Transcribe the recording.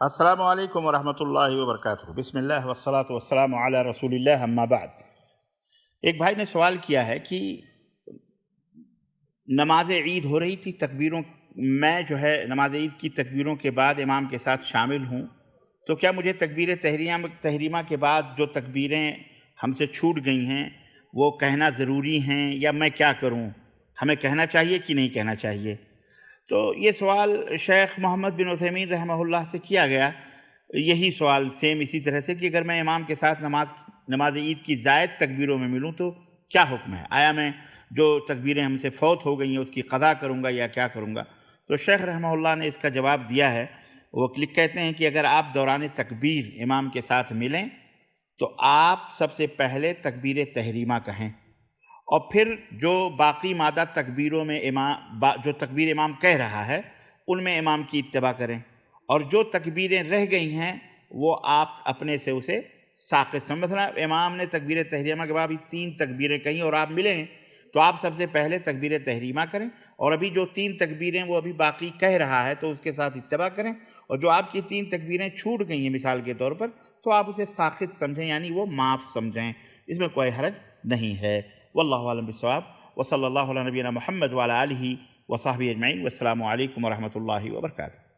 السلام علیکم ورحمۃ اللہ وبرکاتہ۔ بسم اللہ والصلاۃ والسلام علی رسول اللہ، اما بعد۔ ایک بھائی نے سوال کیا ہے کہ نماز عید ہو رہی تھی، میں نماز عید کی تکبیروں کے بعد امام کے ساتھ شامل ہوں، تو کیا مجھے تکبیر تحریمہ کے بعد جو تکبیریں ہم سے چھوٹ گئی ہیں وہ کہنا ضروری ہیں، یا میں کیا کروں؟ ہمیں کہنا چاہیے کہ نہیں کہنا چاہیے؟ تو یہ سوال شیخ محمد بن عثیمین رحمہ اللہ سے کیا گیا، یہی سوال سیم اسی طرح سے کہ اگر میں امام کے ساتھ نماز عید کی زائد تکبیروں میں ملوں تو کیا حکم ہے؟ آیا میں جو تکبیریں ہم سے فوت ہو گئی ہیں اس کی قضا کروں گا یا کیا کروں گا؟ تو شیخ رحمہ اللہ نے اس کا جواب دیا ہے۔ وہ کہتے ہیں کہ اگر آپ دوران تکبیر امام کے ساتھ ملیں تو آپ سب سے پہلے تکبیر تحریمہ کہیں، اور پھر جو باقی مادہ تکبیروں میں جو تکبیر امام کہہ رہا ہے ان میں امام کی اتباع کریں، اور جو تکبیریں رہ گئی ہیں وہ آپ اپنے سے اسے ساقط سمجھیں۔ مثلا امام نے تکبیر تحریمہ کے بعد بھی 3 تکبیریں کہیں اور آپ ملیں تو آپ سب سے پہلے تکبیر تحریمہ کریں، اور ابھی جو 3 تکبیریں وہ ابھی باقی کہہ رہا ہے تو اس کے ساتھ اتباع کریں، اور جو آپ کی 3 تکبیریں چھوٹ گئی ہیں مثال کے طور پر تو آپ اسے ساقط سمجھیں، یعنی وہ معاف سمجھیں، اس میں کوئی حرج نہیں ہے۔ واللہ اعلم بالصواب، وصلی اللہ علی نبینا محمد وعلی آلہ وصحبہ اجمعین، والسلام علیکم ورحمۃ اللہ وبرکاتہ۔